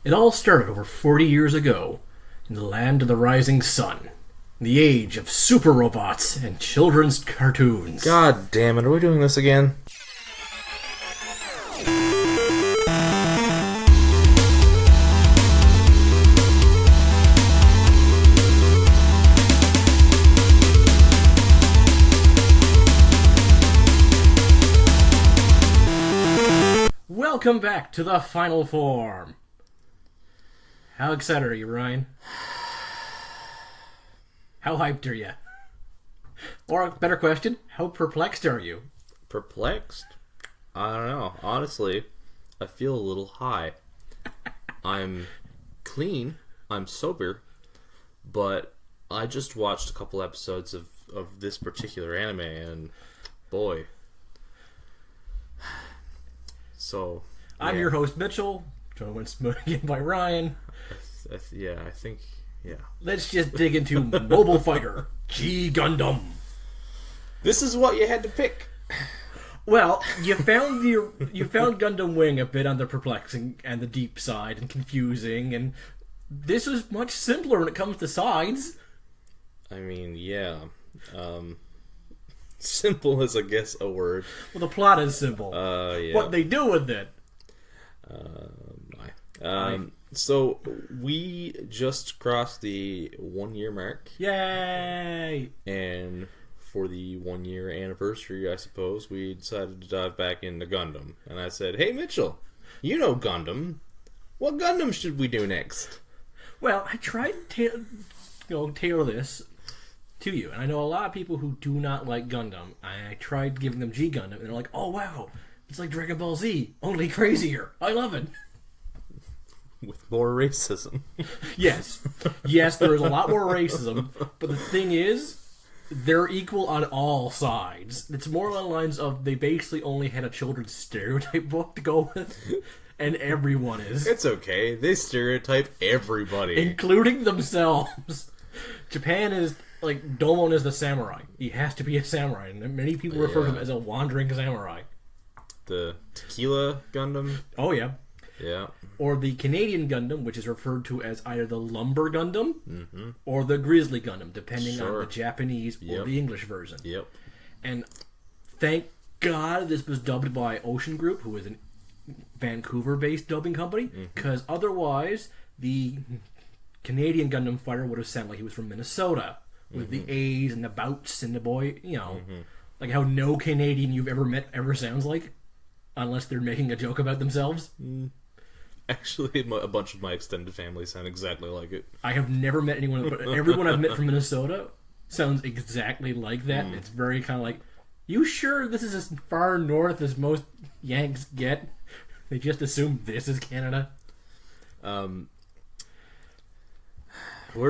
It all started over 40 years ago in the land of the rising sun. The age of super robots and children's cartoons. God damn it, are we doing this again? Welcome back to the final form. How excited are you, Ryan? How hyped are you? Or a better question, how perplexed are you? Perplexed? I don't know. Honestly, I feel a little high. I'm clean, I'm sober, but I just watched a couple episodes of this particular anime, and boy. So, yeah. I'm your host, Mitchell, joined again by Ryan. I think. Let's just dig into Mobile Fighter G Gundam. This is what you had to pick. Well, you found Gundam Wing a bit on the perplexing and the deep side and confusing, and this was much simpler when it comes to sides. I mean, yeah. Simple is, I guess, a word. Well, the plot is simple. Yeah. What they do with it. So, we just crossed the 1 year mark. Yay! And for the 1 year anniversary, I suppose, we decided to dive back into Gundam. And I said, hey, Mitchell, you know Gundam. What Gundam should we do next? Well, I tried to tailor this to you. And I know a lot of people who do not like Gundam. I tried giving them G Gundam, and they're like, oh, wow, it's like Dragon Ball Z, only crazier. I love it. With more racism. Yes, there is a lot more racism, but the thing is, they're equal on all sides. It's more along the lines of they basically only had a children's stereotype book to go with, and everyone is. It's okay. They stereotype everybody. Including themselves. Japan is, like, Domon is the samurai. He has to be a samurai, and many people refer to him as a wandering samurai. The Tequila Gundam? Oh, yeah. Yeah. Or the Canadian Gundam, which is referred to as either the Lumber Gundam or the Grizzly Gundam, depending on the Japanese or the English version. Yep. And thank God this was dubbed by Ocean Group, who is a Vancouver-based dubbing company, because otherwise the Canadian Gundam fighter would have sounded like he was from Minnesota, with the A's and the bouts and the boy, like how no Canadian you've ever met ever sounds like, unless they're making a joke about themselves. Actually, a bunch of my extended family sound exactly like it. I have never met anyone, but everyone I've met from Minnesota sounds exactly like that. It's very kind of like, you sure this is as far north as most Yanks get? They just assume this is Canada. Where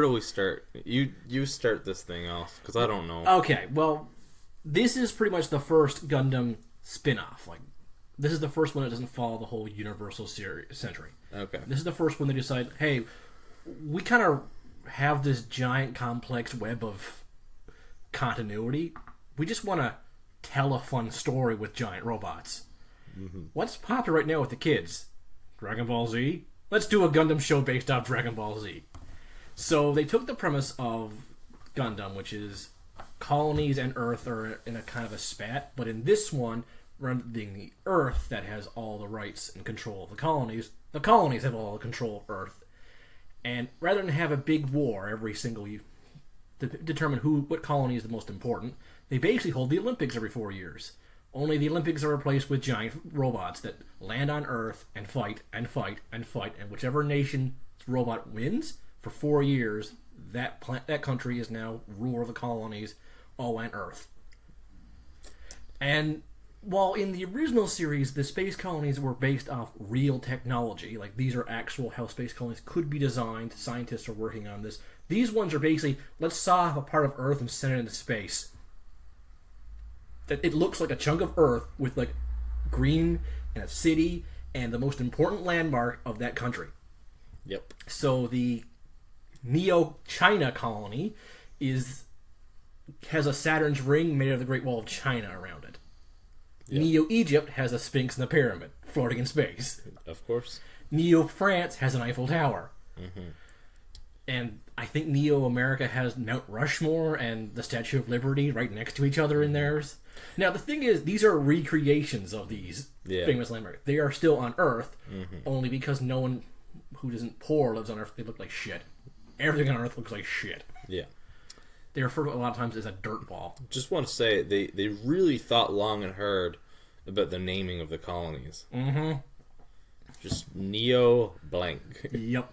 do we start? You start this thing off, because I don't know. Okay, well, this is pretty much the first Gundam spin-off. Like, this is the first one that doesn't follow the whole Universal century. Okay. This is the first one they decide, hey, we kind of have this giant complex web of continuity. We just want to tell a fun story with giant robots. What's popular right now with the kids? Dragon Ball Z? Let's do a Gundam show based off Dragon Ball Z. So they took the premise of Gundam, which is colonies and Earth are in a kind of a spat, but in this one, rather than being the Earth that has all the rights and control of the colonies have all the control of Earth. And rather than have a big war every single year to determine what colony is the most important, they basically hold the Olympics every 4 years. Only the Olympics are replaced with giant robots that land on Earth and fight and fight and fight, and whichever nation's robot wins for 4 years, that country is now ruler of the colonies, all on Earth. And while in the original series, the space colonies were based off real technology, like these are actual how space colonies could be designed, scientists are working on this. These ones are basically, let's saw off a part of Earth and send it into space. It looks like a chunk of Earth with like green and a city and the most important landmark of that country. Yep. So the Neo-China colony has a Saturn's ring made of the Great Wall of China around it. Yep. Neo-Egypt has a Sphinx and a pyramid floating in space. Of course. Neo France has an Eiffel Tower. Mm-hmm. And I think Neo America has Mount Rushmore and the Statue of Liberty right next to each other in theirs. Now, the thing is, these are recreations of these famous landmarks. They are still on Earth, only because no one who isn't poor lives on Earth. They look like shit. Everything on Earth looks like shit. Yeah. They refer to it a lot of times as a dirt ball. Just want to say, they really thought long and hard about the naming of the colonies. Mm-hmm. Just Neo blank. Yep.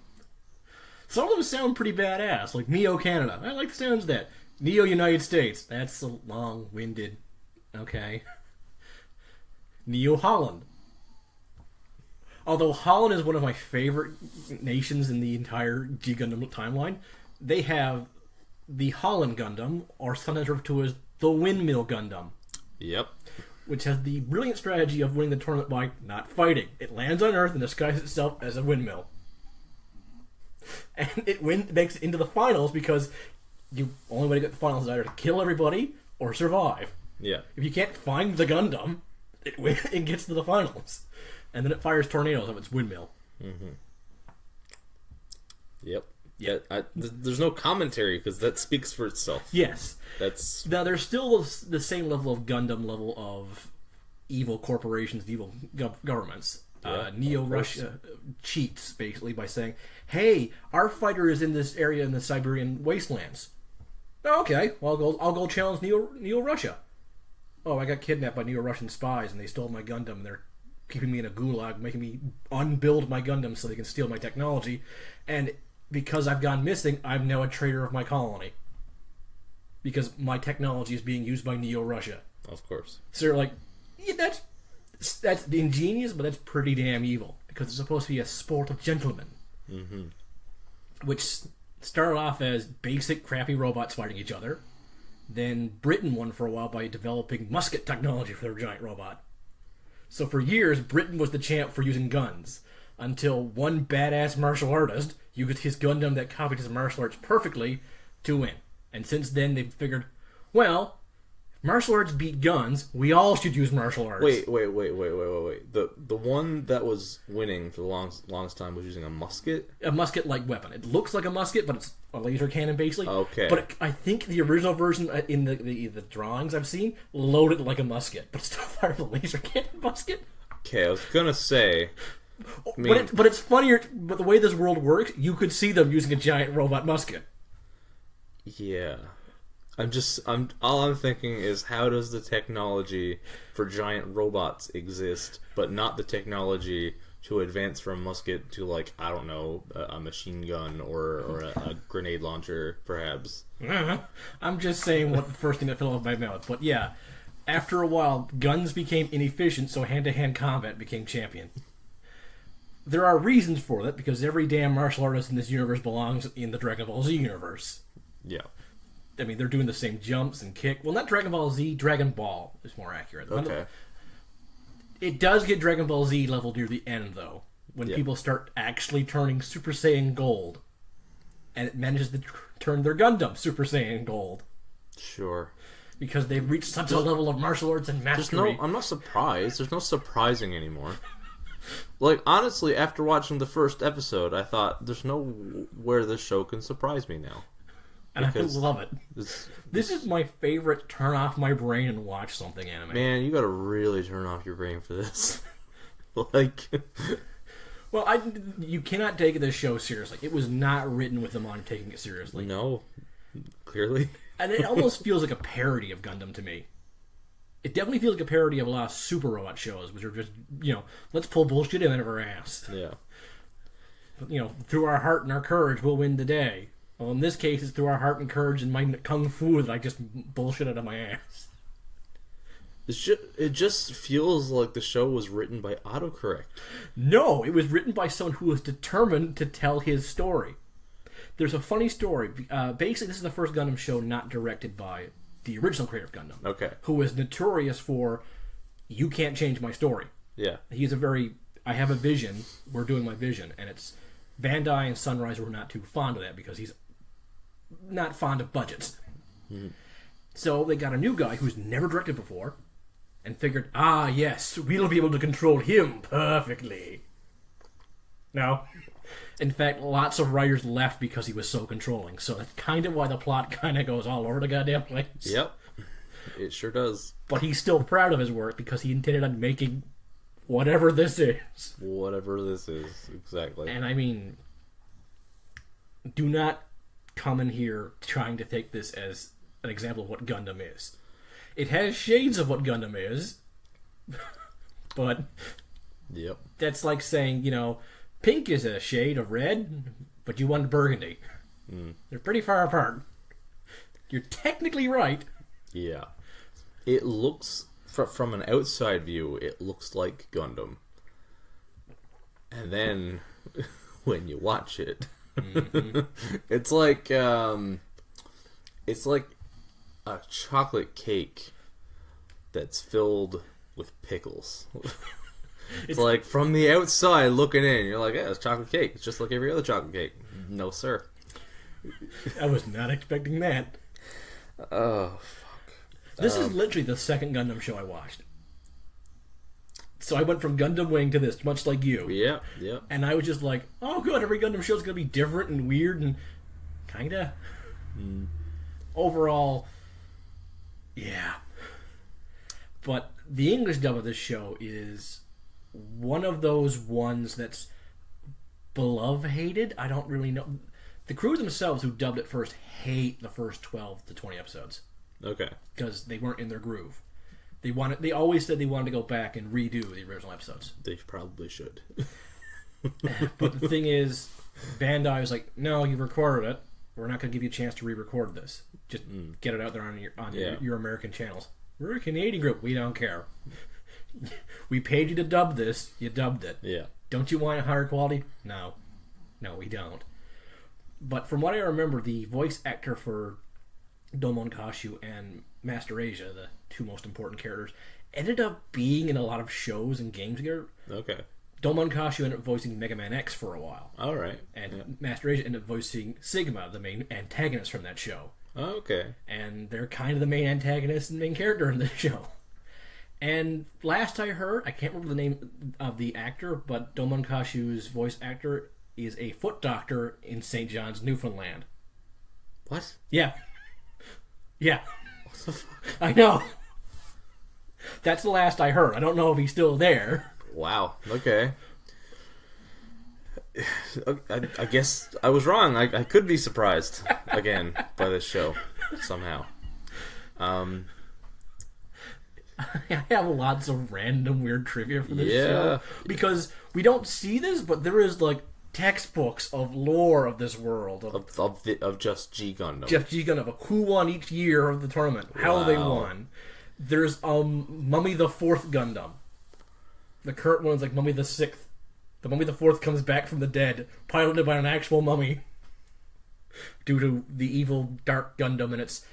Some of them sound pretty badass, like Neo Canada. I like the sounds of that. Neo United States. That's a long-winded. Okay. Neo Holland. Although Holland is one of my favorite nations in the entire G Gundam timeline, they have the Holland Gundam, or sometimes referred to as the Windmill Gundam. Yep. Which has the brilliant strategy of winning the tournament by not fighting. It lands on Earth and disguises itself as a windmill. And it makes it into the finals because the only way to get the finals is either to kill everybody or survive. Yeah. If you can't find the Gundam, it gets to the finals. And then it fires tornadoes of its windmill. Mm-hmm. Yep. Yeah. There's no commentary because that speaks for itself. Yes. That's now there's still the same level of Gundam level of evil corporations, evil governments. Yeah, Neo Russia cheats basically by saying, "Hey, our fighter is in this area in the Siberian wastelands." Oh, okay, well I'll go challenge Neo Russia. Oh, I got kidnapped by Neo Russian spies and they stole my Gundam. And they're keeping me in a gulag, making me unbuild my Gundam so they can steal my technology. And because I've gone missing, I'm now a traitor of my colony. Because my technology is being used by Neo Russia. Of course. So they're like, yeah, that's ingenious, but that's pretty damn evil. Because it's supposed to be a sport of gentlemen. Mm-hmm. Which started off as basic crappy robots fighting each other. Then Britain won for a while by developing musket technology for their giant robot. So for years, Britain was the champ for using guns. Until one badass martial artist used his Gundam that copied his martial arts perfectly to win. And since then, they've figured, well, if martial arts beat guns, we all should use martial arts. Wait. The one that was winning for the longest time was using a musket? A musket-like weapon. It looks like a musket, but it's a laser cannon, basically. Okay. But I think the original version in the drawings I've seen loaded like a musket, but it still fired a laser cannon musket. Okay, I was gonna say... I mean, but it's funnier, but the way this world works, you could see them using a giant robot musket. Yeah. All I'm thinking is, how does the technology for giant robots exist, but not the technology to advance from musket to, like, I don't know, a machine gun or a grenade launcher, perhaps? I'm just saying what the first thing that fell off my mouth. But yeah, after a while, guns became inefficient, so hand-to-hand combat became champion. There are reasons for that, because every damn martial artist in this universe belongs in the Dragon Ball Z universe. Yeah. I mean, they're doing the same jumps and kick. Well, not Dragon Ball Z, Dragon Ball is more accurate. Okay. It does get Dragon Ball Z level near the end, though, when people start actually turning Super Saiyan Gold. And it manages to turn their Gundam Super Saiyan Gold. Sure. Because they've reached such a level of martial arts and mastery. I'm not surprised. There's no surprising anymore. Like, honestly, after watching the first episode, I thought, there's no where this show can surprise me now. And I love it. This is my favorite turn off my brain and watch something anime. Man, you gotta really turn off your brain for this. Like... Well, you cannot take this show seriously. It was not written with them on taking it seriously. No, clearly. And it almost feels like a parody of Gundam to me. It definitely feels like a parody of a lot of super robot shows, which are just, let's pull bullshit out of our ass. Yeah. Through our heart and our courage, we'll win the day. Well, in this case, it's through our heart and courage and my kung fu that I just bullshit out of my ass. It just feels like the show was written by autocorrect. No, it was written by someone who was determined to tell his story. There's a funny story. Basically, this is the first Gundam show not directed by the original creator of Gundam. Okay. Who was notorious for, you can't change my story. Yeah. He's I have a vision, we're doing my vision, and it's Bandai and Sunrise were not too fond of that because he's not fond of budgets. Mm-hmm. So they got a new guy who's never directed before and figured, yes, we'll be able to control him perfectly. No. In fact, lots of writers left because he was so controlling. So that's kind of why the plot kind of goes all over the goddamn place. Yep. It sure does. But he's still proud of his work because he intended on making whatever this is. Whatever this is, exactly. And I mean, do not come in here trying to take this as an example of what Gundam is. It has shades of what Gundam is, but yep. That's like saying, pink is a shade of red, but you want burgundy. They're pretty far apart. You're technically right. Yeah. It looks, from an outside view, it looks like Gundam. And then, when you watch it, it's like a chocolate cake that's filled with pickles. It's like, from the outside looking in, you're like, yeah, it's chocolate cake. It's just like every other chocolate cake. No, sir. I was not expecting that. Oh, fuck. This is literally the second Gundam show I watched. So I went from Gundam Wing to this, much like you. Yeah, yeah. And I was just like, oh good, every Gundam show is going to be different and weird and kinda. Overall, yeah. But the English dub of this show is one of those ones that's beloved-hated. I don't really know. The crew themselves who dubbed it first hate the first 12 to 20 episodes. Okay. Because they weren't in their groove. They always said they wanted to go back and redo the original episodes. They probably should. But the thing is, Bandai was like, no, you've recorded it. We're not going to give you a chance to re-record this. Just get it out there on your American channels. We're a Canadian group. We don't care. We paid you to dub this. You dubbed it. Yeah. Don't you want a higher quality? No. No, we don't. But from what I remember, the voice actor for Domon Kashu and Master Asia, the two most important characters, ended up being in a lot of shows and games together. Okay. Domon Kashu ended up voicing Mega Man X for a while. All right. And Master Asia ended up voicing Sigma, the main antagonist from that show. Oh, okay. And they're kind of the main antagonist and main character in the show. And last I heard, I can't remember the name of the actor, but Domon Kashu's voice actor is a foot doctor in St. John's, Newfoundland. What? Yeah. Yeah. What the fuck? I know. That's the last I heard. I don't know if he's still there. Wow. Okay. I guess I was wrong. I could be surprised again by this show somehow. I have lots of random weird trivia for this Yeah. show. Because we don't see this, but there is like textbooks of lore of this world. Of just G Gundam. Jeff G Gundam, of who won each year of the tournament, how they Wow. won. There's Mummy the Fourth Gundam. The current one is like Mummy the Sixth. The Mummy the Fourth comes back from the dead, piloted by an actual mummy, due to the evil Dark Gundam and its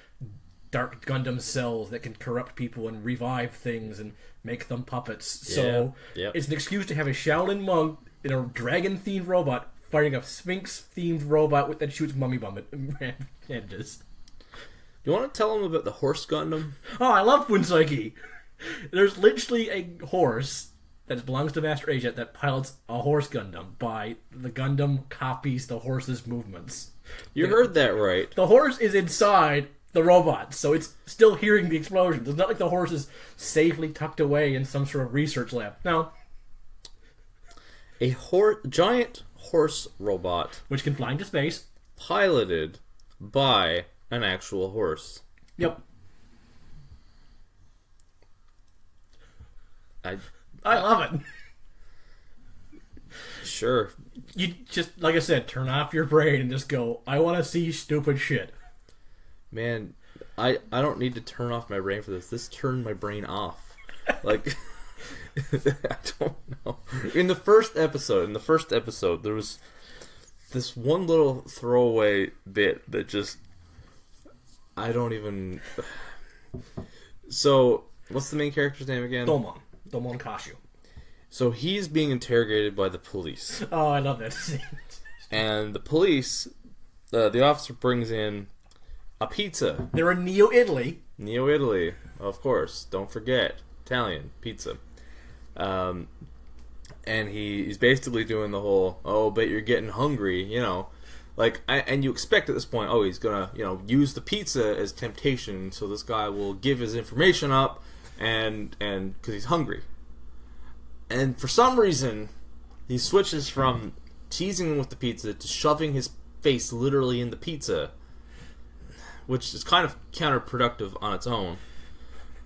Dark Gundam cells that can corrupt people and revive things and make them puppets. So Yep. it's an excuse to have a Shaolin monk in a dragon-themed robot fighting a Sphinx-themed robot that shoots mummy bandages. You want to tell them about the Horse Gundam? Oh, I love Funsaiki. There's literally a horse that belongs to Master Asia that pilots a horse Gundam by the Gundam copies the horse's movements. You heard that right. The horse is inside the robot, so it's still hearing the explosions. It's not like the horse is safely tucked away in some sort of research lab. No. A giant horse robot Which can fly into space. piloted by an actual horse. Yep. I love it. Sure. You just, like I said, turn off your brain and just go, I want to see stupid shit. Man, I don't need to turn off my brain for this. This turned my brain off. Like, I don't know. In the first episode, there was this one little throwaway bit that just, I don't even. So, what's the main character's name again? Domon Kashu. So he's being interrogated by the police. Oh, I love that scene. And the police, the officer brings in a pizza. They're in Neo-Italy. Neo-Italy, of course. Don't forget. Italian pizza. and he's basically doing the whole, oh, but you're getting hungry, you know. Like, and you expect at this point, oh, he's gonna, you know, use the pizza as temptation, so this guy will give his information up, and because he's hungry. And for some reason, he switches from teasing him with the pizza to shoving his face literally in the pizza, which is kind of counterproductive on its own.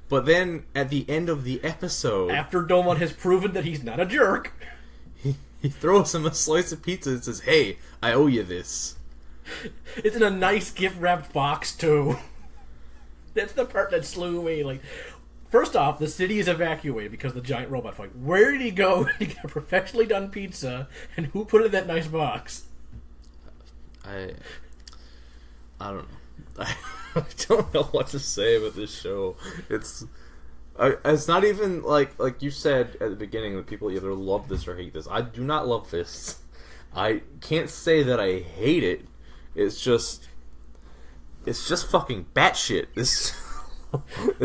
But then, at the end of the episode, after Domon has proven that he's not a jerk, he throws him a slice of pizza and says, "Hey, I owe you this." It's in a nice gift-wrapped box, too. That's the part that slew me. Like, first off, the city is evacuated because of the giant robot fight. Where did he go to get a professionally done pizza, and who put it in that nice box? I don't know. I don't know what to say about this show. It's not even like you said at the beginning that people either love this or hate this. I do not love this. I can't say that I hate it. It's just fucking batshit. This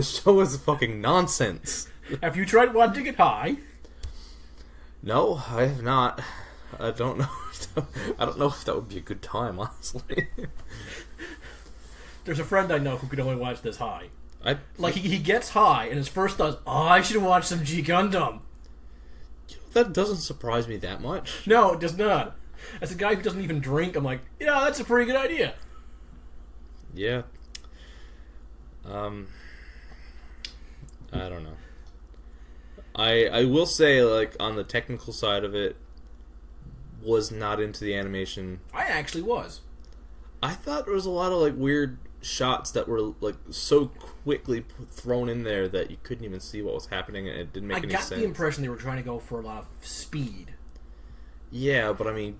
show is fucking nonsense. Have you tried watching it high? No, I have not. I don't know. I don't know if that would be a good time, honestly. There's a friend I know who could only watch this high. He gets high, and his first thought is, oh, I should watch some G Gundam. That doesn't surprise me that much. No, it does not. As a guy who doesn't even drink, I'm like, yeah, that's a pretty good idea. Yeah. I don't know. I will say, like, on the technical side of it, was not into the animation. I actually was. I thought there was a lot of, like, weird shots that were, like, so quickly thrown in there that you couldn't even see what was happening, and it didn't make any sense. I got the impression they were trying to go for a lot of speed. Yeah, but I mean,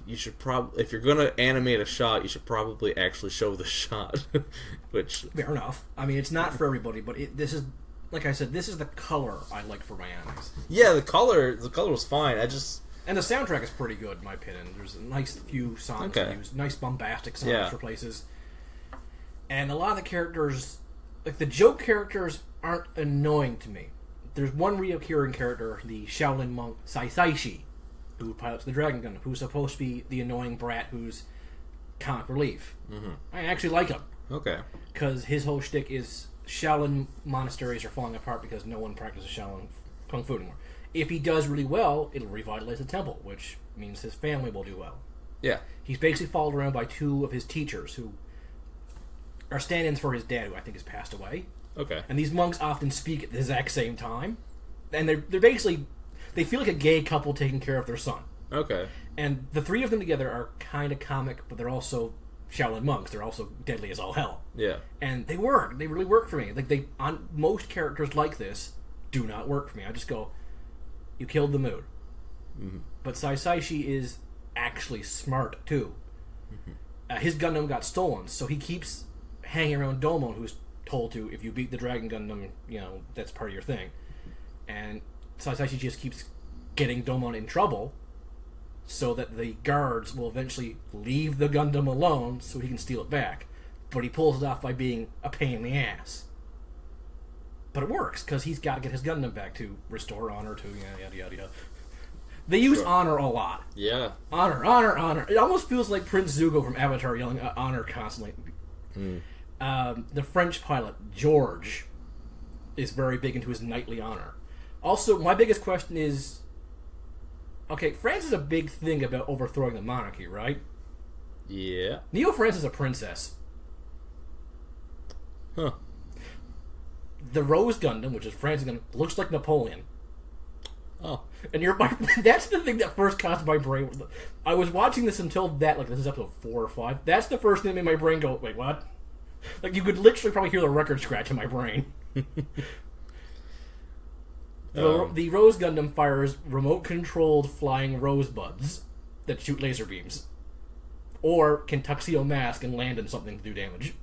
you should probably, if you're gonna animate a shot, you should probably actually show the shot. Which, fair enough. I mean, it's not for everybody, but this is, like I said, this is the color I like for my animes. Yeah, the color was fine. And the soundtrack is pretty good, in my opinion. There's a nice few songs used, nice bombastic songs for places. And a lot of the characters, like the joke characters, aren't annoying to me. There's one recurring character, the Shaolin monk Sci-Fi, who pilots the Dragon Gundam, who's supposed to be the annoying brat who's comic relief. Mm-hmm. I actually like him. Okay. Because his whole shtick is Shaolin monasteries are falling apart because no one practices Shaolin Kung Fu anymore. If he does really well, it'll revitalize the temple, which means his family will do well. Yeah. He's basically followed around by two of his teachers who are stand-ins for his dad, who I think has passed away. Okay. And these monks often speak at the exact same time. And they're basically, they feel like a gay couple taking care of their son. Okay. And the three of them together are kind of comic, but they're also Shaolin monks. They're also deadly as all hell. Yeah. And they work. They really work for me. Like, on most characters like this do not work for me. I just go, you killed the mood. Mm-hmm. But Sci-Fi is actually smart, too. Mm-hmm. His Gundam got stolen, so he keeps hanging around Domon, who's told to, if you beat the Dragon Gundam, that's part of your thing. And Sci-Fi just keeps getting Domon in trouble, so that the guards will eventually leave the Gundam alone so he can steal it back. But he pulls it off by being a pain in the ass. But it works, because he's got to get his Gundam back to restore honor to yada yada yada. They use honor a lot. Yeah. Honor, honor, honor. It almost feels like Prince Zuko from Avatar yelling honor constantly. Mm. The French pilot, George, is very big into his knightly honor. Also, my biggest question is, okay, France is a big thing about overthrowing the monarchy, right? Yeah. Neo France is a princess. Huh. The Rose Gundam, which is France's Gundam, looks like Napoleon. Oh. And that's the thing that first caused my brain. I was watching this until that, like, this is episode 4 or 5. That's the first thing that made my brain go, wait, what? Like, you could literally probably hear the record scratch in my brain. The Rose Gundam fires remote-controlled flying rosebuds that shoot laser beams. Or can tuxedo mask and land in something to do damage.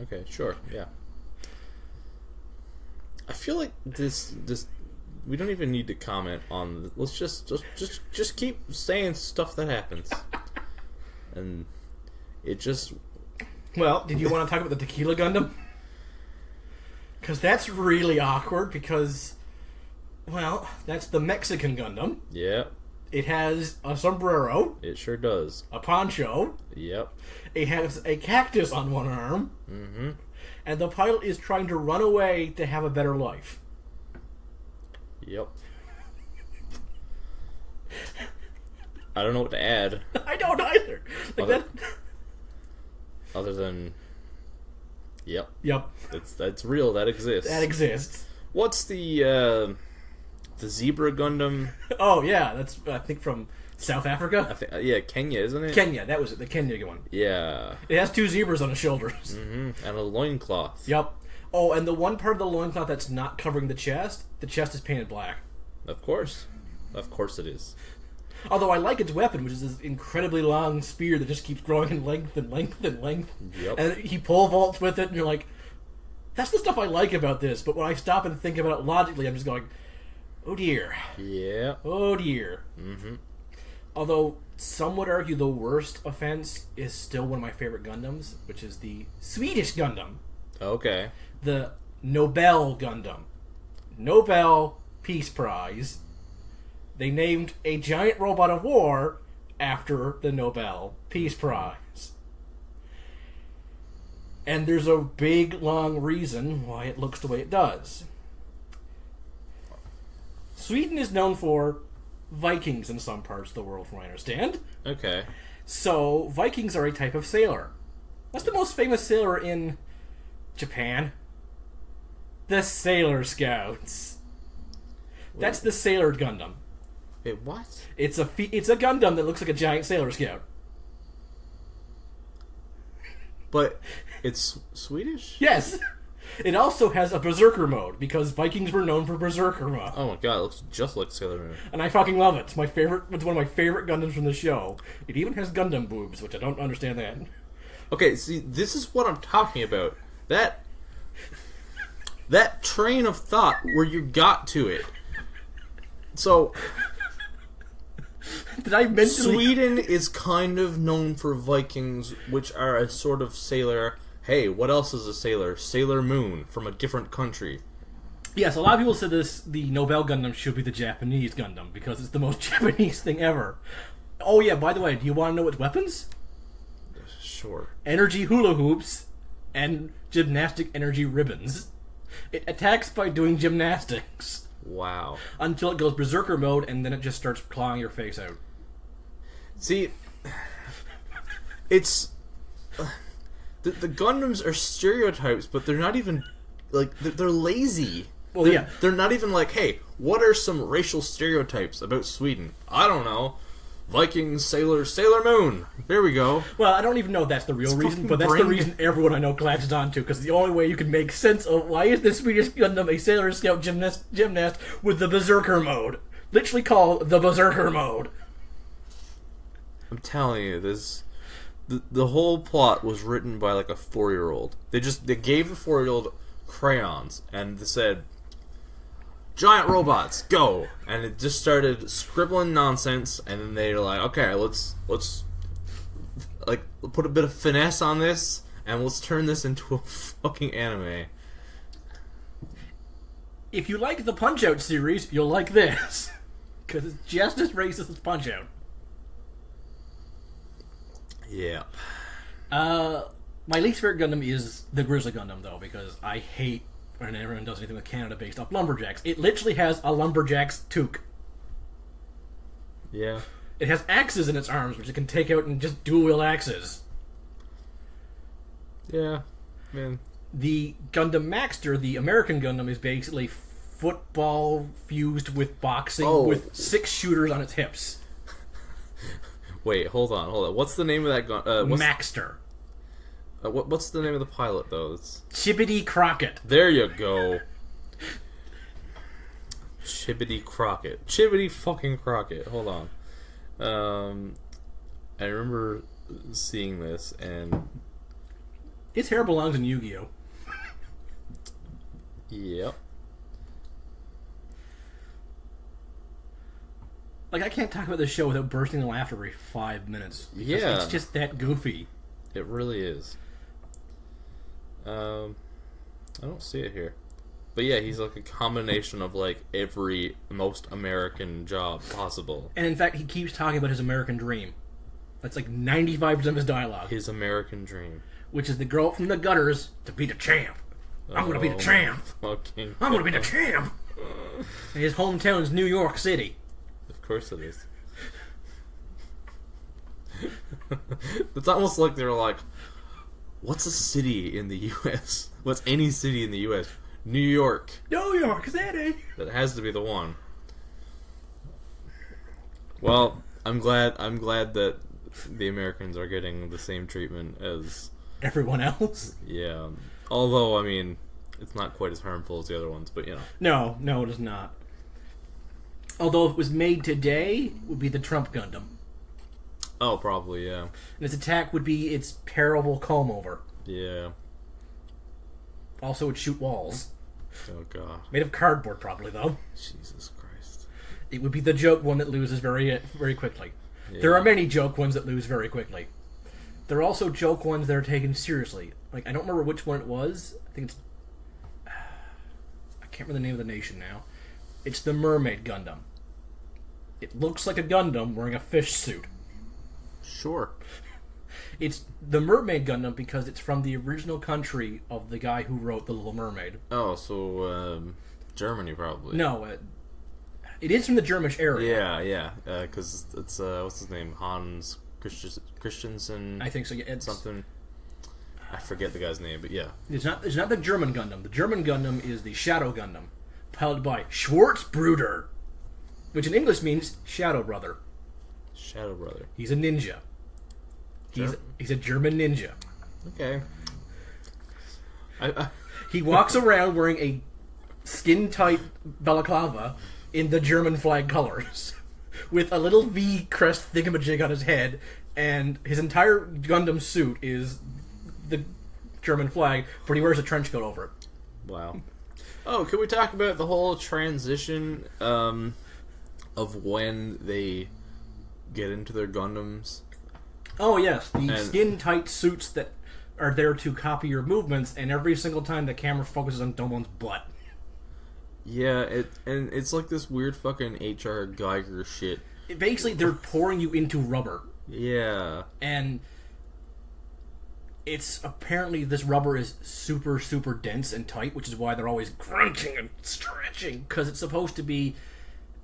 Okay, sure, yeah. I feel like this we don't even need to comment on. Let's just keep saying stuff that happens, and it just. Well, did you want to talk about the Tequila Gundam? Because that's really awkward. Because Well, that's the Mexican Gundam. Yep. It has a sombrero, It sure does. a poncho. Yep. It has a cactus on one arm. Mm-hmm. And the pilot is trying to run away to have a better life. Yep. I don't know what to add. I don't either. Other than, yep. Yep. That's real. That exists. That exists. What's the zebra Gundam? Oh yeah, that's I think from South Africa. Yeah, Kenya, isn't it? Kenya. That was it. The Kenya one. Yeah. It has 2 zebras on its shoulders. Mm-hmm. And a loincloth. Yep. Oh, and the one part of the loincloth that's not covering the chest is painted black. Of course. Of course it is. Although I like its weapon, which is this incredibly long spear that just keeps growing in length and length and length. Yep. And he pole vaults with it, and you're like, that's the stuff I like about this. But when I stop and think about it logically, I'm just going, oh dear. Yeah. Oh dear. Mm-hmm. Although, some would argue the worst offense is still one of my favorite Gundams, which is the Swedish Gundam. Okay. The Nobel Gundam. Nobel Peace Prize. They named a giant robot of war after the Nobel Peace Prize. And there's a big, long reason why it looks the way it does. Sweden is known for Vikings in some parts of the world, from what I understand. Okay. So, Vikings are a type of sailor. What's the most famous sailor in Japan? The Sailor Scouts. That's the Sailor Gundam. Wait, what? It's a Gundam that looks like a giant Sailor Scout. But it's Swedish? Yes! It also has a Berserker mode, because Vikings were known for Berserker mode. Oh my god, it looks just like Sailor Moon. And I fucking love it. It's my favorite. It's one of my favorite Gundams from the show. It even has Gundam boobs, which I don't understand that. Okay, see, this is what I'm talking about. That train of thought where you got to it. So, Did I mentally... Sweden is kind of known for Vikings, which are a sort of sailor. Hey, what else is a sailor? Sailor Moon from a different country. Yes, a lot of people said the Nobel Gundam should be the Japanese Gundam, because it's the most Japanese thing ever. Oh yeah, by the way, do you want to know its weapons? Sure. Energy hula hoops and gymnastic energy ribbons. It attacks by doing gymnastics. Wow. Until it goes Berserker mode, and then it just starts clawing your face out. See, it's... The Gundams are stereotypes, but they're not even... Like, they're lazy. Well, yeah. They're not even like, hey, what are some racial stereotypes about Sweden? I don't know. Vikings, sailors, Sailor Moon. There we go. Well, I don't even know if that's the real reason, but that's the reason everyone I know latches onto, because the only way you can make sense of why is the Swedish Gundam a Sailor Scout gymnast with the Berserker mode. Literally called the Berserker mode. I'm telling you, this... The whole plot was written by like a 4-year-old. They gave the 4-year-old crayons and they said, "Giant robots, go!" And it just started scribbling nonsense. And then they were like, "Okay, let's like put a bit of finesse on this, and let's turn this into a fucking anime." If you like the Punch-Out series, you'll like this, because it's just as racist as Punch-Out. Yeah. My least favorite Gundam is the Grizzly Gundam, though, because I hate when everyone does anything with Canada based off lumberjacks. It literally has a lumberjack's toque. Yeah. It has axes in its arms, which it can take out and just dual-wield axes. Yeah. Man. The Gundam Maxter, the American Gundam, is basically football fused with boxing with 6 shooters on its hips. Wait, hold on. What's the name of that gun? Maxter. What's the name of the pilot, though? It's... Chibbity Crockett. There you go. Chibbity Crockett. Chibbity fucking Crockett. Hold on. I remember seeing this, and... Its hair belongs in Yu-Gi-Oh! Yep. Like, I can't talk about this show without bursting in laughter every 5 minutes. Yeah. It's just that goofy. It really is. I don't see it here. But yeah, he's like a combination of like every most American job possible. And in fact, he keeps talking about his American dream. That's like 95% of his dialogue. His American dream. Which is the girl from the gutters to be the champ. I'm gonna be the champ. I'm gonna be the champ. And his hometown is New York City. Of course it is. It's almost like they're like, what's a city in the U.S.? What's any city in the U.S.? New York. New York City. That has to be the one. Well, I'm glad that the Americans are getting the same treatment as everyone else. Yeah. Although, I mean, it's not quite as harmful as the other ones, but you know. No, it is not. Although if it was made today, it would be the Trump Gundam. Oh, probably, yeah. And its attack would be its terrible comb over. Yeah. Also, it'd shoot walls. Oh, God. Made of cardboard, probably, though. Jesus Christ. It would be the joke one that loses very, very quickly. Yeah. There are many joke ones that lose very quickly. There are also joke ones that are taken seriously. Like, I don't remember which one it was. I think it's... I can't remember the name of the nation now. It's the Mermaid Gundam. It looks like a Gundam wearing a fish suit. Sure. It's the Mermaid Gundam because it's from the original country of the guy who wrote The Little Mermaid. Oh, so, Germany, probably. No, it is from the Germanish area. Yeah, because it's, what's his name? Hans Christensen? I think so, yeah. It's something. I forget the guy's name, but yeah. It's not the German Gundam. The German Gundam is the Shadow Gundam, piloted by Schwarzbruder, which in English means Shadow Brother. Shadow Brother. He's a ninja. He's a German ninja. Okay. He walks around wearing a skin-tight balaclava in the German flag colors, with a little V crest thingamajig on his head, and his entire Gundam suit is the German flag, but he wears a trench coat over it. Wow. Oh, can we talk about the whole transition of when they get into their Gundams? Oh, yes. The skin-tight suits that are there to copy your movements, and every single time the camera focuses on Domon's butt. Yeah, it's like this weird fucking H.R. Geiger shit. Basically, they're pouring you into rubber. Yeah. And it's apparently this rubber is super, super dense and tight, which is why they're always grunting and stretching, because it's supposed to be,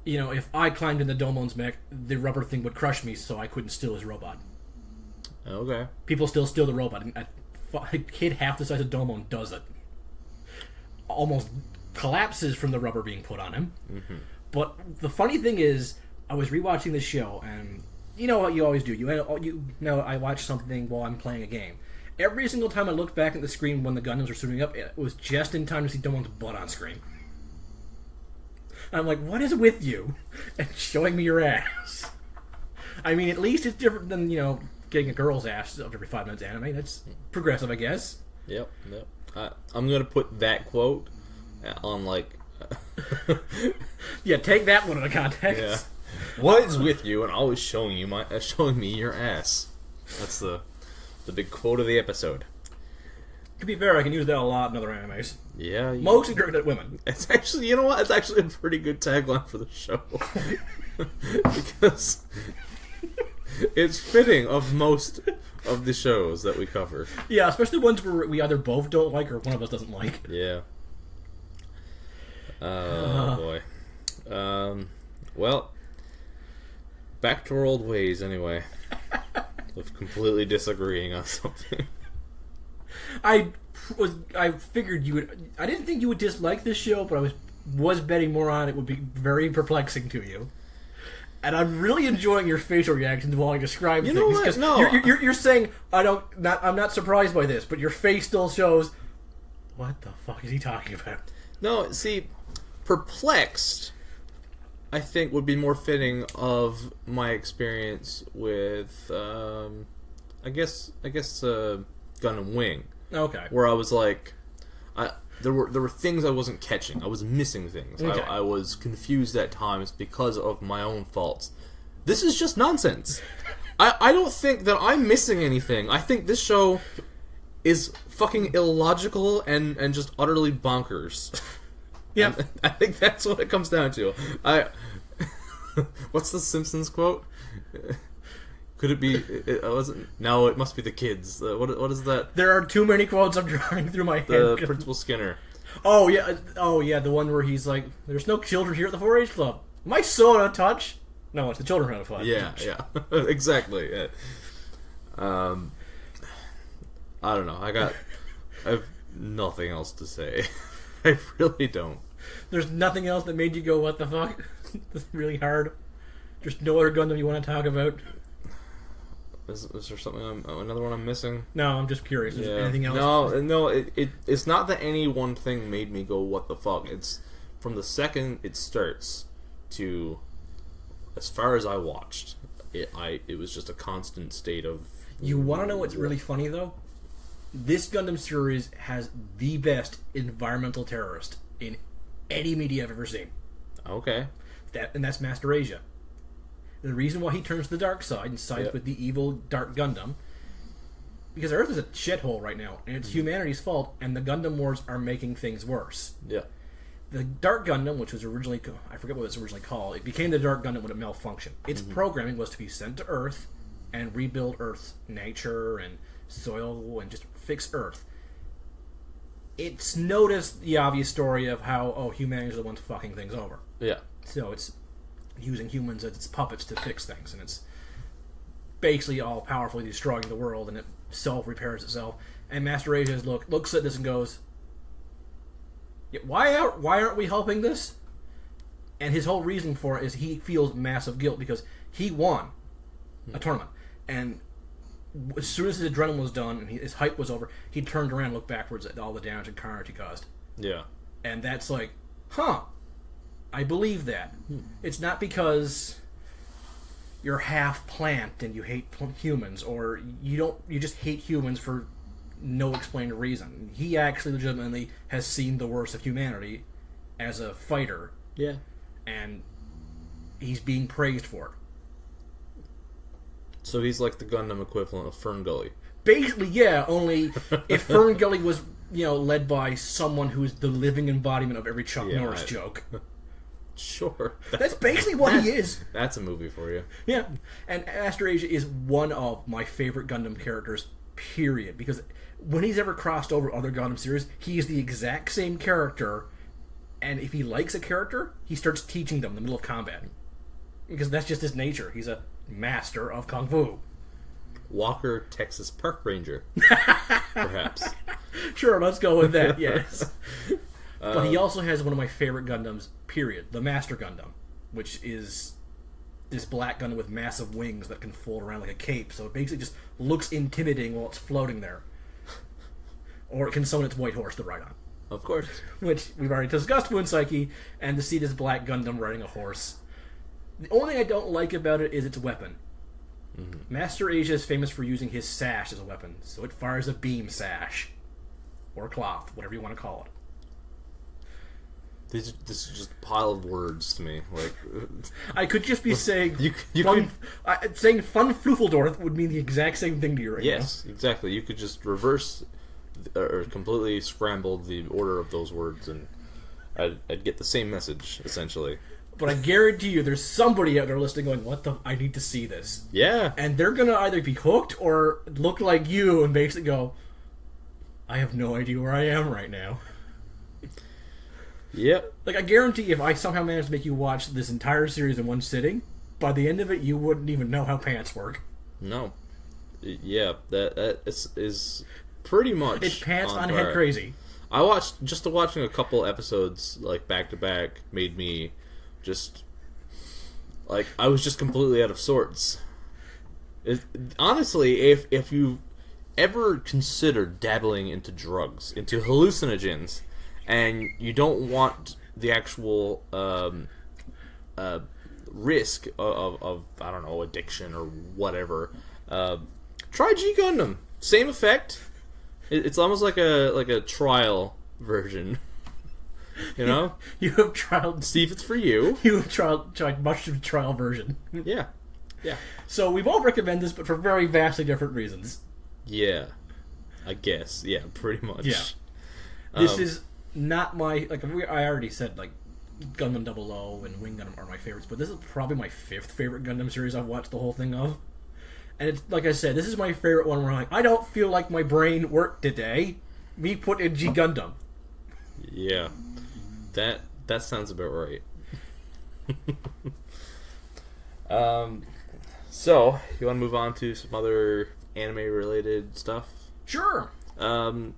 you know, if I climbed into Domon's mech, the rubber thing would crush me, so I couldn't steal his robot. Okay. People still steal the robot, and a kid half the size of Domon does it. Almost collapses from the rubber being put on him. Mm-hmm. But the funny thing is, I was rewatching this show, and you know what you always do. You know, I watch something while I'm playing a game. Every single time I looked back at the screen when the Gundams were suiting up, it was just in time to see Domon's butt on screen. I'm like, what is with you? And showing me your ass. I mean, at least it's different than, you know, getting a girl's ass every 5 minutes anime. That's progressive, I guess. Yep. I'm going to put that quote on, like... yeah, take that one out of context. Yeah. What is with you and always showing me your ass? That's the big quote of the episode. To be fair, I can use that a lot in other animes. Yeah. Mostly directed at women. It's actually, you know what? It's actually a pretty good tagline for the show. Because it's fitting of most of the shows that we cover. Yeah, especially ones where we either both don't like or one of us doesn't like. Yeah. Oh, boy. Well, back to our old ways, anyway. Of completely disagreeing on something. I figured you would... I didn't think you would dislike this show, but I was betting more on it would be very perplexing to you. And I'm really enjoying your facial reactions while I describe things. You know what? No. You're saying, I'm not surprised by this, but your face still shows, what the fuck is he talking about? No, see, perplexed, I think, would be more fitting of my experience with, I guess, Gundam Wing. Okay. Where I was like, there were things I wasn't catching. I was missing things. Okay. I was confused at times because of my own faults. This is just nonsense. I don't think that I'm missing anything. I think this show is fucking illogical and just utterly bonkers. Yeah. I think that's what it comes down to. What's the Simpsons quote? Could it be? It wasn't. No, it must be the kids. What is that? There are too many quotes I'm drawing through my head. The Principal Skinner. Oh yeah, the one where he's like, "There's no children here at the 4-H club. My soda touch." No, it's the children who touch. Yeah, exactly. Yeah. I don't know. I have nothing else to say. I really don't. There's nothing else that made you go, "What the fuck?" That's really hard. Just no other Gundam you want to talk about. Is there something? Another one I'm missing? No, I'm just curious. Is there anything else? No. It's not that any one thing made me go, "What the fuck?" It's from the second it starts to, as far as I watched, it was just a constant state of. You want to know what's really funny though? This Gundam series has the best environmental terrorist in any media I've ever seen. Okay. And that's Master Asia. The reason why he turns to the dark side and sides with the evil Dark Gundam, because Earth is a shithole right now, and it's humanity's fault, and the Gundam Wars are making things worse. Yeah. The Dark Gundam, which was originally, I forget what it was originally called, it became the Dark Gundam when it malfunctioned. Its programming was to be sent to Earth and rebuild Earth's nature and soil and just fix Earth. It's noticed the obvious story of how, humanity's the ones fucking things over. Yeah. So it's using humans as its puppets to fix things, and it's basically all powerfully destroying the world, and it self-repairs itself. And Master Asia looks at this and goes, why aren't we helping this? And his whole reason for it is he feels massive guilt because he won a tournament, and as soon as his adrenaline was done and his hype was over, he turned around and looked backwards at all the damage and carnage he caused. Yeah. And that's like, I believe that. It's not because you're half plant and you hate humans, or you just hate humans for no explained reason. He actually legitimately has seen the worst of humanity as a fighter. Yeah. And he's being praised for it. So he's like the Gundam equivalent of Fern Gully. Basically, yeah, only if Fern Gully was, led by someone who's the living embodiment of every Chuck Norris joke. Sure. That's basically what he is. That's a movie for you. Yeah. And Master Asia is one of my favorite Gundam characters, period. Because when he's ever crossed over other Gundam series, he is the exact same character. And if he likes a character, he starts teaching them in the middle of combat. Because that's just his nature. He's a master of Kung Fu. Walker, Texas Park Ranger. Perhaps. Sure, let's go with that, yes. But he also has one of my favorite Gundams, period. The Master Gundam, which is this black Gundam with massive wings that can fold around like a cape. So it basically just looks intimidating while it's floating there. Or it can summon its white horse to ride on. Of course. Which we've already discussed Moon Psyche, and to see this black Gundam riding a horse. The only thing I don't like about it is its weapon. Master Asia is famous for using his sash as a weapon, so it fires a beam sash. Or cloth, whatever you want to call it. This is just a pile of words to me. Like, I could just be saying you saying fun Fluffeldorf would mean the exact same thing to you right now. Yes, exactly. You could just reverse or completely scramble the order of those words, and I'd get the same message essentially. But I guarantee you, there's somebody out there listening going, "What the? I need to see this." Yeah, and they're gonna either be hooked or look like you and basically go, "I have no idea where I am right now." Yep. Like, I guarantee if I somehow managed to make you watch this entire series in one sitting, by the end of it, you wouldn't even know how pants work. No. Yeah, that is pretty much. It's pants on head crazy. Watching a couple episodes like back to back made me just like I was just completely out of sorts. Honestly, if you've ever considered dabbling into drugs, into hallucinogens, and you don't want the actual risk of I don't know, addiction or whatever, try G Gundam. Same effect. It's almost like a trial version. You know, you have tried. See if it's for you. You have tried much of the trial version. Yeah. So we both recommend this, but for very vastly different reasons. Yeah, I guess. Yeah, pretty much. Yeah. This is not my I already said Gundam 00 and Wing Gundam are my favorites, but this is probably my 5th favorite Gundam series I've watched the whole thing of. And it's like I said, this is my favorite one where I don't feel like my brain worked today. Me put in G Gundam. Yeah, that sounds about right. So you want to move on to some other anime-related stuff? Sure. I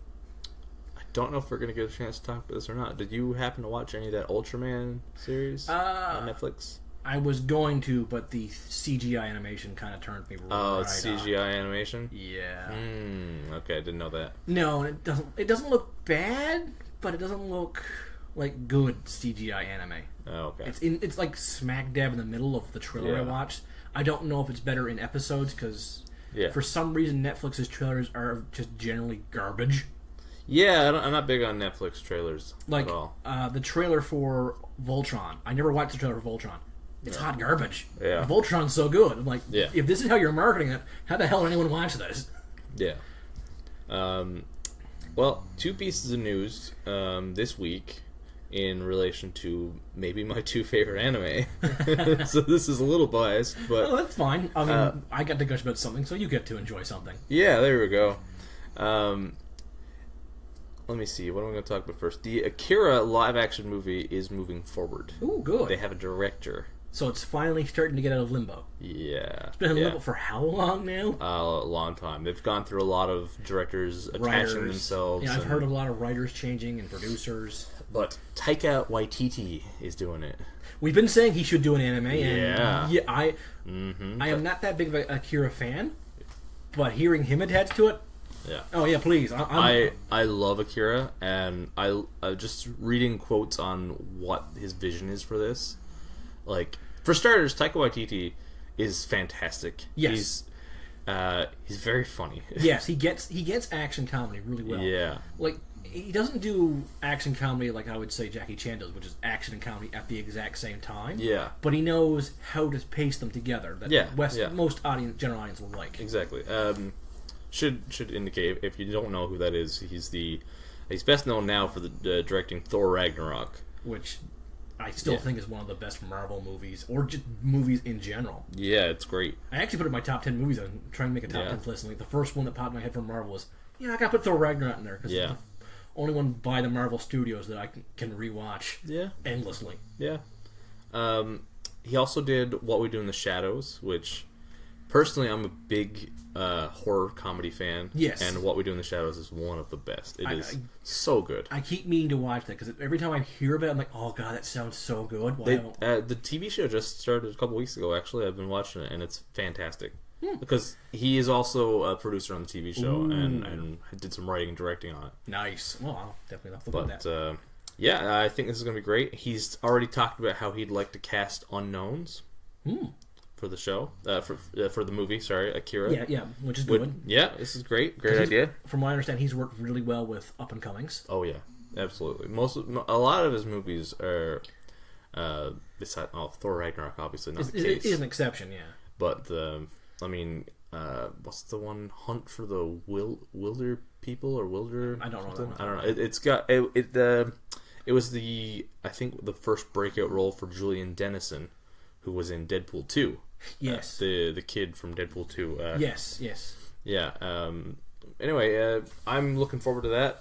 don't know if we're gonna get a chance to talk about this or not. Did you happen to watch any of that Ultraman series on Netflix? I was going to, but the CGI animation kind of turned me right it's CGI animation? Yeah. Okay, I didn't know that. No, and it doesn't look bad, but it doesn't look like good CGI anime. Oh, okay. It's like smack dab in the middle of the trailer I watched. I don't know if it's better in episodes because for some reason Netflix's trailers are just generally garbage. Yeah, I'm not big on Netflix trailers at all. The trailer for Voltron. I never watched the trailer for Voltron. It's hot garbage. Yeah. Voltron's so good. I'm like, if this is how you're marketing it, how the hell did anyone watch this? Yeah. Well, 2 pieces of news this week in relation to maybe my 2 favorite anime. So this is a little biased, but... Oh, that's fine. I mean, I got to gush about something, so you get to enjoy something. Yeah, there we go. Let me see. What am I going to talk about first? The Akira live-action movie is moving forward. Ooh, good. They have a director. So it's finally starting to get out of limbo. Yeah. It's been in limbo for how long now? A long time. They've gone through a lot of directors attaching themselves. Yeah, I've heard of a lot of writers changing and producers. But Taika Waititi is doing it. We've been saying he should do an anime, and I am not that big of an Akira fan, but hearing him attached to it, oh yeah, please. I love Akira, and I just reading quotes on what his vision is for this. Like, for starters, Taika Waititi is fantastic. Yes. He's very funny. Yes, he gets action comedy really well. Yeah. Like, he doesn't do action comedy like I would say Jackie Chan does, which is action and comedy at the exact same time. Yeah. But he knows how to pace them together. That most general audience will like. Exactly. Should indicate, if you don't know who that is, he's best known now for the directing Thor Ragnarok, which I still think is one of the best Marvel movies, or just movies in general. Yeah, it's great. I actually put it in my top 10 movies. I'm trying to make a top 10 list, and the first one that popped in my head from Marvel was, I gotta put Thor Ragnarok in there, because it's the only one by the Marvel Studios that I can rewatch endlessly. Yeah. He also did What We Do in the Shadows, which, personally, I'm a big horror comedy fan. Yes. And What We Do in the Shadows is one of the best. It is so good. I keep meaning to watch that, because every time I hear about it, I'm like, oh god, that sounds so good. The TV show just started a couple weeks ago, actually. I've been watching it, and it's fantastic. Because he is also a producer on the TV show and did some writing and directing on it. Nice. Well, I'll definitely have to look at that. Yeah, I think this is going to be great. He's already talked about how he'd like to cast unknowns for the show, for the movie. Sorry, Akira. Yeah, which is good. Yeah, this is great. Great idea. From what I understand, he's worked really well with up and comings. Oh yeah, absolutely. A lot of his movies are. Besides, Thor Ragnarok, obviously not the case. It is an exception, yeah. But what's the one? Hunt for the Wilder People or Wilder? I don't know. I don't know. It was the first breakout role for Julian Dennison, who was in Deadpool 2. Yes. The kid from Deadpool 2. Yes. Yeah. Anyway, I'm looking forward to that.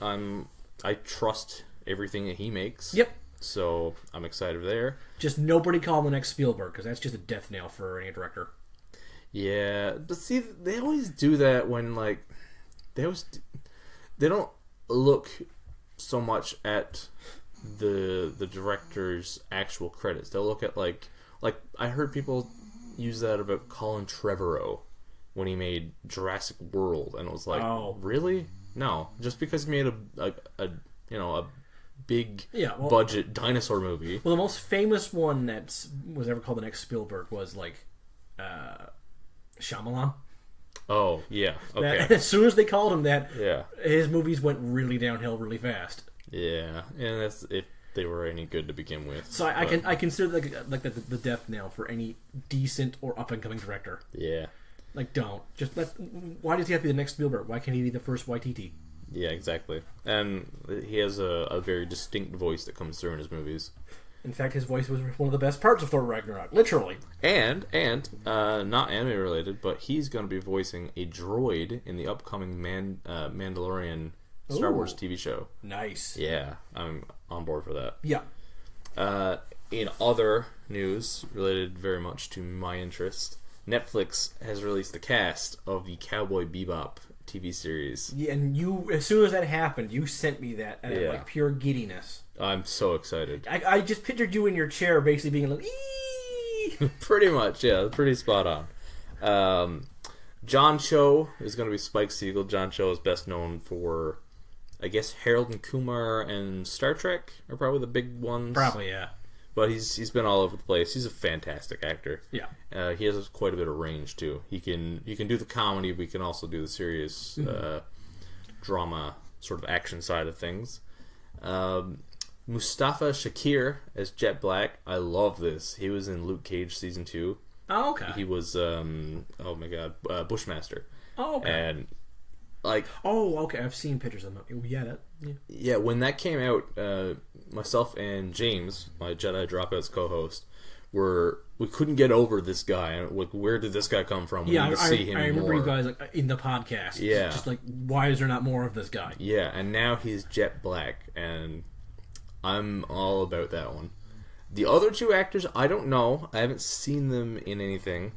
I trust everything that he makes. Yep. So I'm excited there. Just nobody call him the next Spielberg, because that's just a death nail for any director. Yeah, but see, they always do that when they don't look so much at the director's actual credits. They'll look at like I heard people use that about Colin Trevorrow when he made Jurassic World, and it was like, oh, really? No, just because he made a big budget dinosaur movie. Well, the most famous one that was ever called the next Spielberg was Shyamalan. Oh, yeah. Okay. As soon as they called him that, his movies went really downhill really fast. Yeah, and that's if they were any good to begin with. So I consider the death nail for any decent or up and coming director. Yeah. Why does he have to be the next Spielberg? Why can't he be the first Waititi? Yeah, exactly. And he has a very distinct voice that comes through in his movies. In fact, his voice was one of the best parts of Thor Ragnarok, literally. And not anime related, but he's going to be voicing a droid in the upcoming Mandalorian Star Wars TV show. Nice. Yeah, I'm on board for that. Yeah. In other news related very much to my interest, Netflix has released the cast of the Cowboy Bebop TV series. Yeah, and you, as soon as that happened, you sent me that, like pure giddiness. I'm so excited. I just pictured you in your chair, basically being like, "Eee!" Pretty much, yeah, pretty spot on. John Cho is going to be Spike Spiegel. John Cho is best known for, I guess, Harold and Kumar and Star Trek are probably the big ones. Probably, yeah. But he's been all over the place. He's a fantastic actor. Yeah. He has quite a bit of range too. He can do the comedy, but he can also do the serious drama sort of action side of things. Mustafa Shakir as Jet Black. I love this. He was in Luke Cage season 2. Oh, okay. He was Bushmaster. Oh, okay. And like, oh, okay. I've seen pictures of them. Yeah, when that came out, myself and James, my Jedi Dropouts co-host, we couldn't get over this guy. Like, where did this guy come from? We need to see him I remember more. you guys like in the podcast. Yeah, just like, why is there not more of this guy? Yeah, and now he's Jet Black, and I'm all about that one. The other two actors, I don't know. I haven't seen them in anything.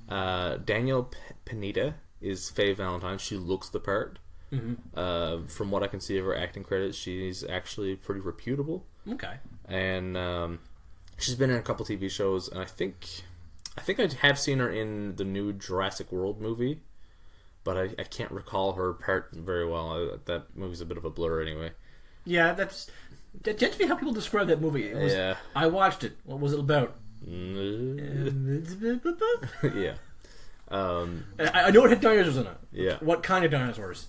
Danielle Pineda is Faye Valentine. She looks the part. Mm-hmm. From what I can see of her acting credits, she's actually pretty reputable. Okay. And she's been in a couple TV shows, and I think I have seen her in the new Jurassic World movie, but I can't recall her part very well. That movie's a bit of a blur anyway. Yeah, that tends to be how people describe that movie. Yeah. I watched it. What was it about? Yeah. I know it had dinosaurs in it. Yeah. What kind of dinosaurs?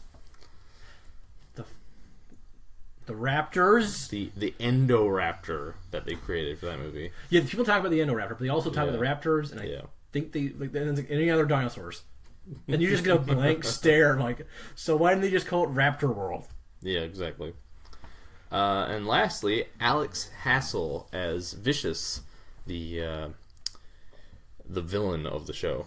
The raptors? The Endoraptor that they created for that movie. Yeah, people talk about the Endoraptor, but they also talk about the raptors, and I think they like any other dinosaurs. And you just get a blank stare, like, so why didn't they just call it Raptor World? Yeah, exactly. And lastly, Alex Hassel as Vicious, the villain of the show.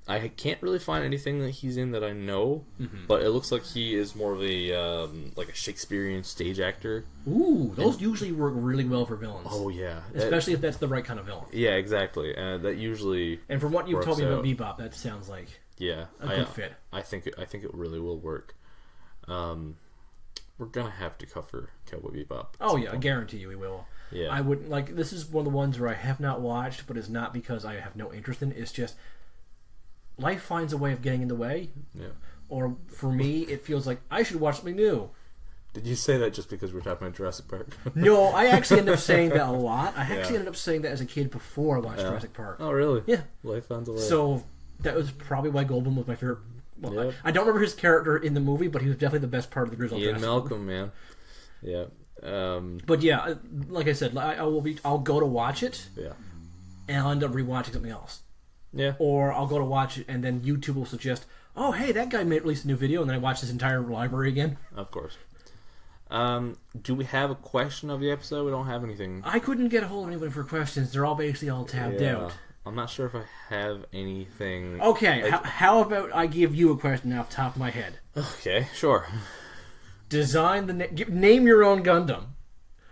I can't really find anything that he's in that I know, but it looks like he is more of a like a Shakespearean stage actor. Ooh, those usually work really well for villains. Oh yeah, especially if that's the right kind of villain. Yeah, exactly. That usually. And from what you've told me about Bebop, that sounds like a good fit. I think it really will work. We're gonna have to cover Cowboy Bebop. Oh yeah, I guarantee you we will. Yeah, I would like. This is one of the ones where I have not watched, but it's not because I have no interest in it. It's just life finds a way of getting in the way. Yeah. Or for me, it feels like I should watch something new. Did you say that just because we're talking about Jurassic Park? No, I actually end up saying that a lot. I actually ended up saying that as a kid before I watched Jurassic Park. Oh, really? Yeah. Life finds a way. So that was probably why Goldblum was my favorite. Well, I don't remember his character in the movie, but he was definitely the best part of the Grizzled Ian Malcolm, man. Yeah. But yeah, like I said, I'll go to watch it. Yeah. And I'll end up rewatching something else. Yeah. Or I'll go to watch it, and then YouTube will suggest, oh, hey, that guy released a new video, and then I watch this entire library again. Of course. Do we have a question of the episode? We don't have anything. I couldn't get a hold of anybody for questions. They're all basically all tabbed out. I'm not sure if I have anything. Okay, how about I give you a question off the top of my head? Okay, sure. Name your own Gundam.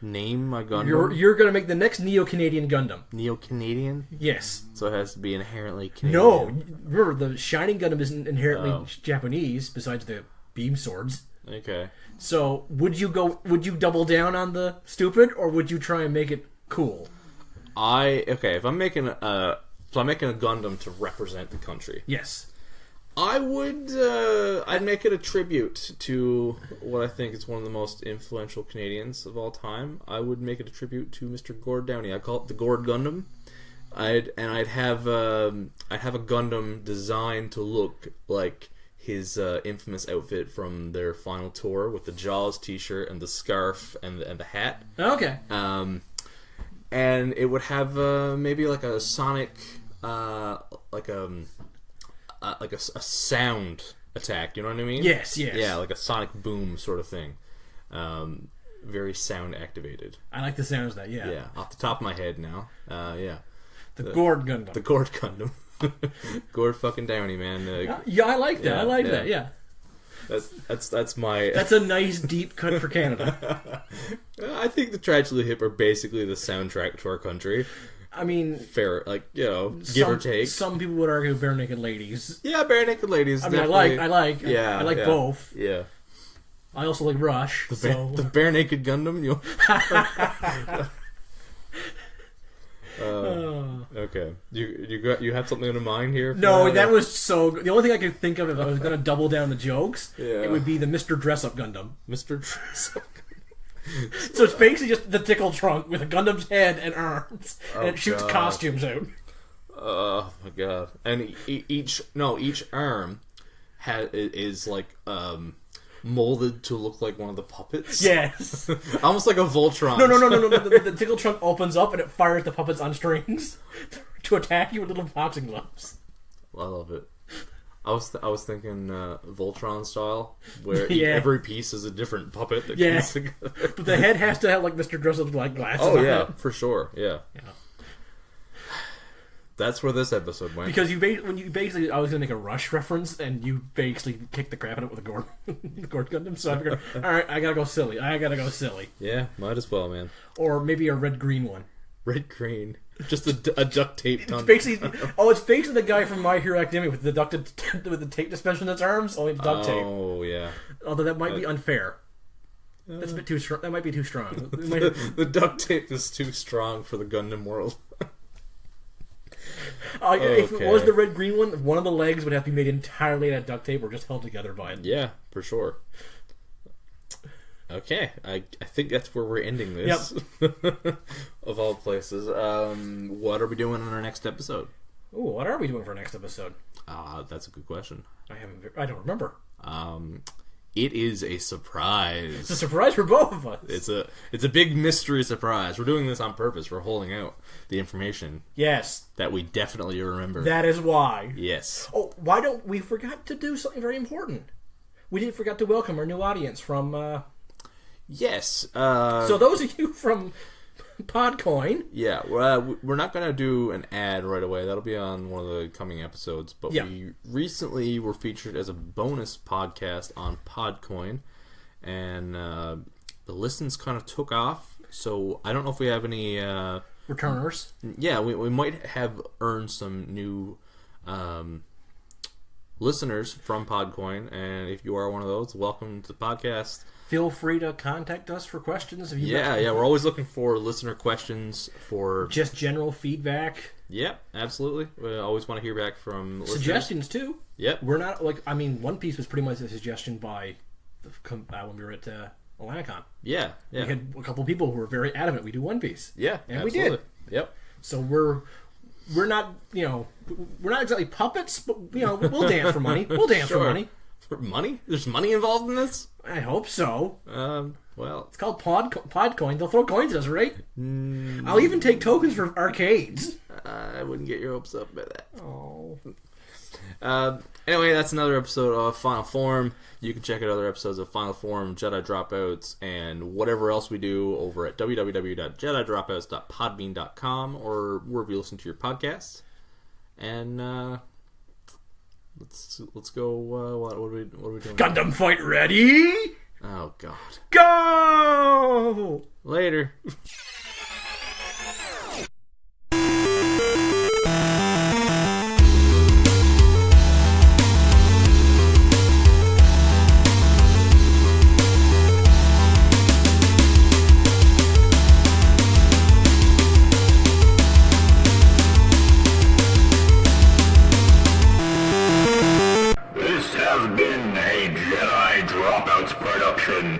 Name my Gundam? You're going to make the next Neo-Canadian Gundam. Neo-Canadian? Yes. So it has to be inherently Canadian? No. Remember, the Shining Gundam isn't inherently Japanese, besides the beam swords. Okay. So, would you double down on the stupid, or would you try and make it cool? If I'm making a Gundam to represent the country. Yes. I would, I'd make it a tribute to what I think is one of the most influential Canadians of all time. I would make it a tribute to Mr. Gord Downey. I call it the Gord Gundam. I'd have a Gundam designed to look like his infamous outfit from their final tour with the Jaws t-shirt and the scarf and the hat. Okay. And it would have maybe like a sonic, like a sound attack. You know what I mean? Yes. Yeah, like a sonic boom sort of thing. Very sound activated. I like the sounds of that. Yeah. Yeah, off the top of my head now. Yeah. The Gord Gundam. The Gord Gundam. Gord fucking Downey, man. Yeah, I like that. Yeah, I like yeah. that. Yeah. That's my. That's a nice deep cut for Canada. I think the Tragically Hip are basically the soundtrack to our country. I mean, fair, like, you know, give or take. Some people would argue Bare Naked Ladies. Yeah, Bare Naked Ladies. I mean, I like Yeah, both. Yeah. I also like Rush. The Bare Naked Gundam. Okay. You have something in mind here? No, that was so. The only thing I could think of if I was going to double down the jokes, it would be the Mr. Dress Up Gundam. Mr. Dress Up Gundam. So it's basically just the tickle trunk with a Gundam's head and arms, and it shoots costumes out. Oh my god! And each arm is like molded to look like one of the puppets. Yes, almost like a Voltron. No. The tickle trunk opens up and it fires the puppets on strings to attack you with little boxing gloves. I love it. I was thinking Voltron style, where every piece is a different puppet that comes together. But the head has to have like Mr. Dress-Up's like glasses. Oh on yeah, it. for sure. Yeah. That's where this episode went. Because I was gonna make a Rush reference, and you basically kicked the crap out of it with the Gord Gundam. So I figured, all right, I gotta go silly. Yeah, might as well, man. Or maybe a red-green one. Red-green. Just a duct tape. It's basically the guy from My Hero Academia with the tape dispenser in its arms, only duct tape. Oh yeah. Although that might be unfair. That's a bit too strong. That might be too strong. The duct tape is too strong for the Gundam world. If it was the red-green one of the legs would have to be made entirely out of duct tape or just held together by it. Yeah, for sure. Okay, I think that's where we're ending this. Yep. Of all places. What are we doing on our next episode? Ooh, what are we doing for our next episode? That's a good question. I don't remember. It is a surprise. It's a surprise for both of us. It's a big mystery surprise. We're doing this on purpose. We're holding out the information. Yes. That we definitely remember. That is why. Yes. Oh, why don't we forgot to do something very important? We didn't forget to welcome our new audience from Yes. So those of you from Podcoin. Yeah, we're not going to do an ad right away. That'll be on one of the coming episodes. But we recently were featured as a bonus podcast on Podcoin. And the listens kind of took off. So I don't know if we have any... returners. Yeah, we might have earned some new listeners from Podcoin. And if you are one of those, welcome to the podcast. Feel free to contact us for questions. If you we're always looking for listener questions for just general feedback. Yeah, absolutely. We always want to hear back from listeners. Suggestions too. Yep. We're not One Piece was pretty much a suggestion by when we were at Atlanticon. Yeah. We had a couple of people who were very adamant we do One Piece. Yeah, and absolutely. we did. Yep. So we're not we're not exactly puppets, but we'll dance for money. We'll dance for money. For money? There's money involved in this? I hope so. Well, it's called Podcoin. They'll throw coins at us, right? I'll even take tokens for arcades. I wouldn't get your hopes up by that. Oh. Anyway, that's another episode of Final Form. You can check out other episodes of Final Form, Jedi Dropouts, and whatever else we do over at www.jedidropouts.podbean.com or wherever you listen to your podcasts. And let's go. What are we doing? Gundam fight ready? Oh God! Go! Later. This has been a Jedi Dropouts production.